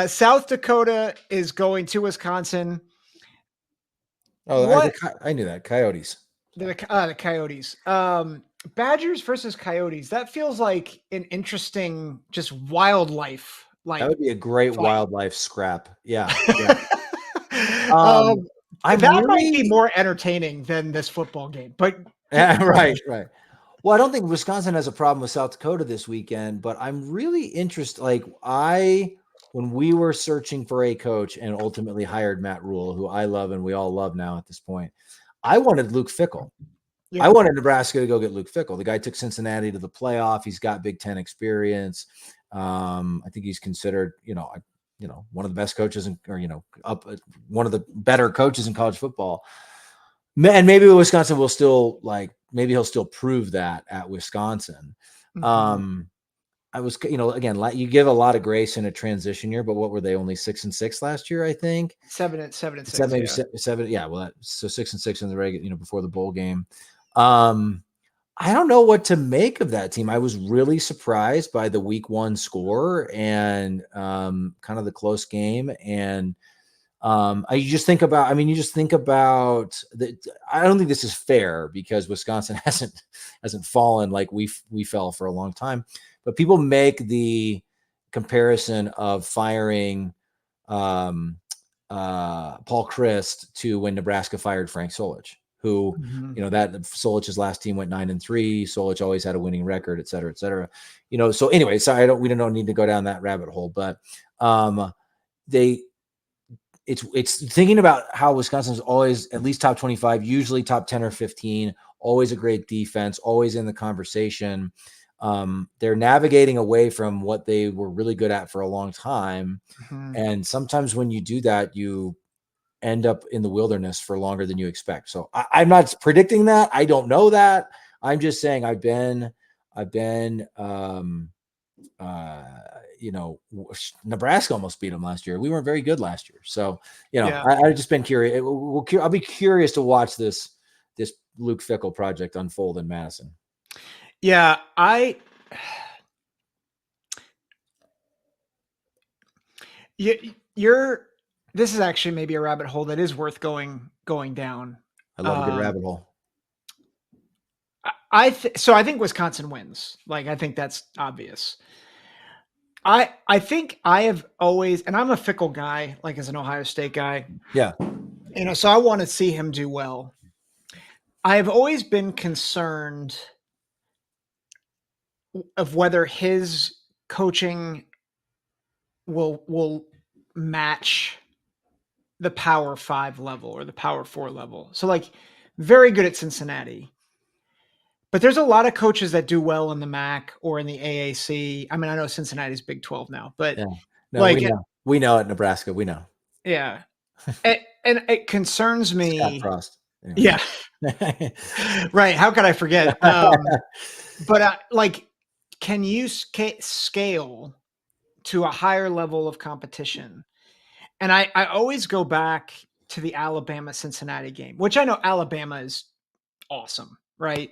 South Dakota is going to Wisconsin. Oh, What I knew that. Coyotes. the Coyotes? Badgers versus Coyotes. That feels like an interesting, just wildlife That like would be a great fight. wildlife scrap. Yeah, yeah. um, I'm that might be really more entertaining than this football game. But yeah, go ahead. right, right. Well, I don't think Wisconsin has a problem with South Dakota this weekend, but I'm really interested. When we were searching for a coach and ultimately hired Matt Rule, who I love and we all love now at this point, I wanted Luke Fickell. I Yeah. wanted Nebraska to go get Luke Fickell. The guy took Cincinnati to the playoff. He's got Big Ten experience. I think he's considered, one of the best coaches one of the better coaches in college football. And maybe Wisconsin will still maybe he'll still prove that at Wisconsin. Mhm. I was, again, you give a lot of grace in a transition year, but what were they, only 6-6 last year? I think 7-6. maybe Yeah. 7. Yeah. Well, so 6-6 in the regular, before the bowl game. I don't know what to make of that team. I was really surprised by the week 1 score and kind of the close game. And you just think about that. I don't think this is fair because Wisconsin hasn't fallen like we fell for a long time, but people make the comparison of firing Paul Chryst to when Nebraska fired Frank Solich, who, Mhm. that Solich's last team went 9-3. Solich always had a winning record, et cetera, et cetera. So anyway, we don't need to go down that rabbit hole, but they, it's thinking about how Wisconsin's always at least top 25, usually top 10 or 15, always a great defense, always in the conversation. They're navigating away from what they were really good at for a long time. Mhm. And sometimes when you do that, you end up in the wilderness for longer than you expect. So I'm not predicting that. I don't know that. I'm just saying I've been, uh, Nebraska almost beat them last year. We weren't very good last year. So, Yeah. I've just been curious. I'll be curious to watch this Luke Fickell project unfold in Madison. Yeah, you're this is actually maybe a rabbit hole that is worth going down. I love a good Um, rabbit hole. so I think Wisconsin wins. Like I think that's obvious. I think I have always, and I'm a Fickle guy, like as an Ohio State guy, Yeah. so I want to see him do well. I have always been concerned of whether his coaching will match the Power 5 level or the Power 4 level. So like very good at Cincinnati. But there's a lot of coaches that do well in the MAC or in the AAC. I mean, I know Cincinnati's Big 12 now, but Yeah. No, we like know. We know at Nebraska. We know. yeah. And it concerns Scott me. Frost. Anyway. Yeah. Right. How could I forget? But like, can you scale to a higher level of competition? And I always go back to the Alabama Cincinnati game, which I know Alabama is awesome, right?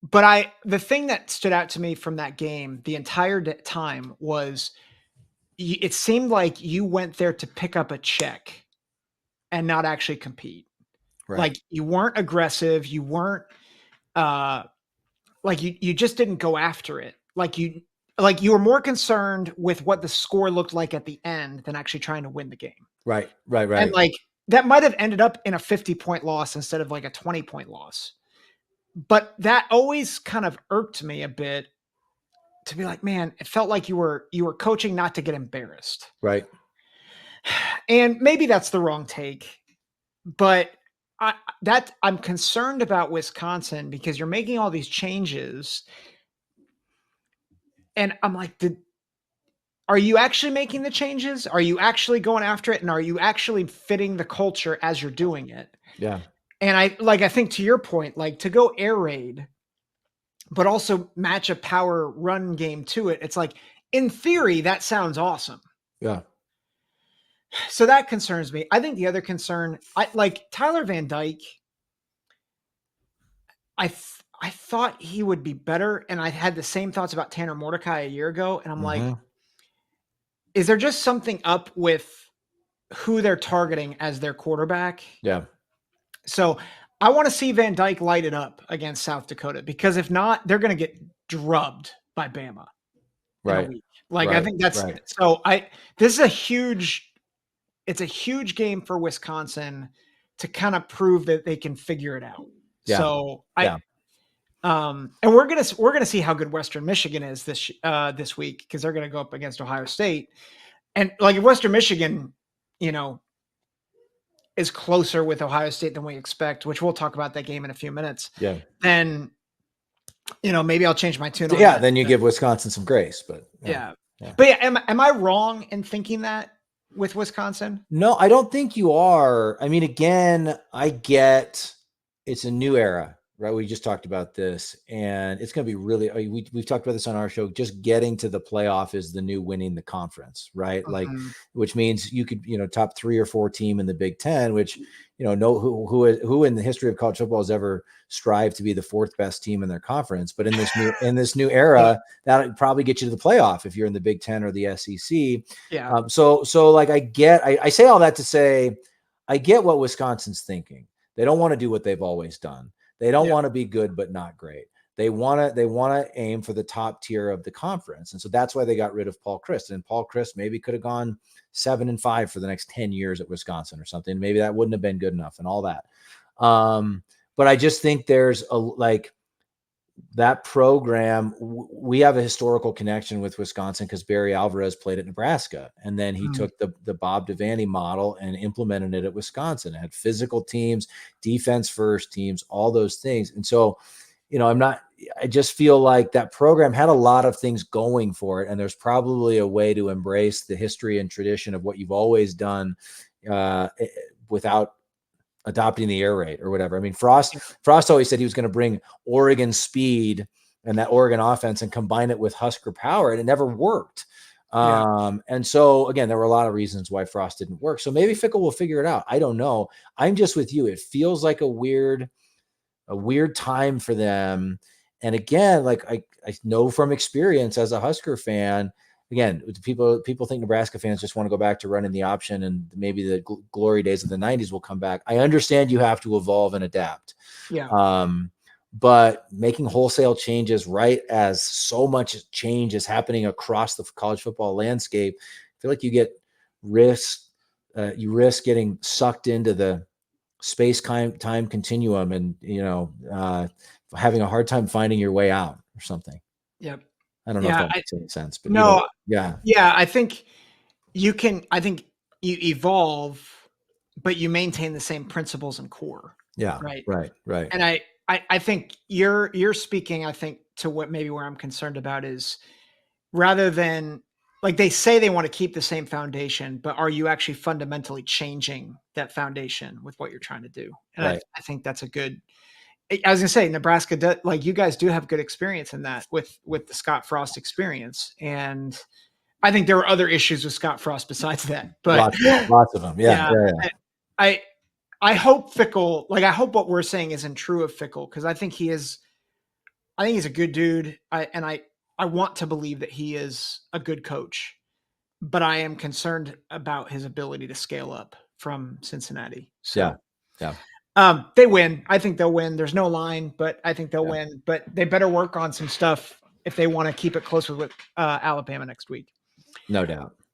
But the thing that stood out to me from that game the entire time was it seemed like you went there to pick up a check and not actually compete. Right. Like you weren't aggressive, you weren't uh like you just didn't go after it. Like you were more concerned with what the score looked like at the end than actually trying to win the game. Right. Right. And Right. like that might have ended up in a 50-point loss instead of like a 20-point loss. But that always kind of irked me a bit to be like, man, it felt like you were coaching not to get embarrassed. Right. And maybe that's the wrong take, but I'm concerned about Wisconsin because you're making all these changes, and I'm like, are you actually making the changes? Are you actually going after it, and are you actually fitting the culture as you're doing it? Yeah. And I think to your point, like to go air raid, but also match a power run game to it. It's like in theory that sounds awesome. Yeah. So that concerns me. I think the other concern, I like Tyler Van Dyke. I thought he would be better, and I had the same thoughts about Tanner Mordecai a year ago, and I'm like, Mm-hmm. is there just something up with who they're targeting as their quarterback? Yeah. So I want to see Van Dyke light it up against South Dakota, because if not, they're going to get drubbed by Bama in a Right. week. Like, I Right. think that's Right. so. This is a huge. It's a huge game for Wisconsin to kind of prove that they can figure it out. Yeah. So Yeah. and we're gonna see how good Western Michigan is this week, because they're gonna go up against Ohio State, and like if Western Michigan, you know, is closer with Ohio State than we expect, which we'll talk about that game in a few minutes, Yeah. then maybe I'll change my tune on Yeah. that. Then you give Wisconsin some grace, but yeah. Yeah, Yeah. but yeah, am I wrong in thinking that with Wisconsin? No, I don't think you are. I mean, again, I get it's a new era, right? We just talked about this, and it's going to be really. We've talked about this on our show. Just getting to the playoff is the new winning the conference, right? Like, Mhm. which means you could, top 3 or 4 team in the Big Ten, which no who in the history of college football has ever strived to be the fourth best team in their conference. But in this new Yeah, era, that would probably get you to the playoff if you're in the Big Ten or the SEC. yeah, So like I say all that to say, I get what Wisconsin's thinking. They don't want to do what they've always done. They don't yeah, want to be good but not great. They want to aim for the top tier of the conference, and so that's why they got rid of Paul Chryst. And Paul Chryst maybe could have gone 7-5 for the next 10 years at Wisconsin or something. Maybe that wouldn't have been good enough and all that. But I just think there's that program, we have a historical connection with Wisconsin because Barry Alvarez played at Nebraska. And then he mm, took the Bob Devaney model and implemented it at Wisconsin. It had physical teams, defense first teams, all those things. And so, I just feel like that program had a lot of things going for it. And there's probably a way to embrace the history and tradition of what you've always done without adopting the air raid or whatever. I mean, Frost always said he was going to bring Oregon speed and that Oregon offense and combine it with Husker power, and it never worked. yeah, And so again, there were a lot of reasons why Frost didn't work. So maybe Fickell will figure it out. I don't know. I'm just with you. It feels like a weird time for them. And again, like I know from experience as a Husker fan, again, people think Nebraska fans just want to go back to running the option and maybe the glory days of the 90s will come back. I understand you have to evolve and adapt. yeah, But making wholesale changes right as so much change is happening across the college football landscape, I feel like you risk getting sucked into the space time continuum and having a hard time finding your way out or something. yep, I don't know if yeah. that makes any sense, but No, yeah. yeah. I think you evolve, but you maintain the same principles and core, Yeah. right? Right. And I think you're speaking, I think, to what maybe where I'm concerned about is, rather than, like, they say they want to keep the same foundation, but are you actually fundamentally changing that foundation with what you're trying to do? And Right. I think that's a good. I was gonna say Nebraska does, like, you guys do have good experience in that with the Scott Frost experience, and I think there were other issues with Scott Frost besides that, but Lots of them. Yeah. yeah, Yeah. I I hope Fickell, like, I hope what we're saying isn't true of Fickell, because I think he is. I think he's a good dude. I want to believe that he is a good coach, but I am concerned about his ability to scale up from Cincinnati. Yeah. So Yeah. they win. I think they'll win. There's no line, but I think they'll Yeah. win. But they better work on some stuff if they want to keep it close with Alabama next week. No doubt.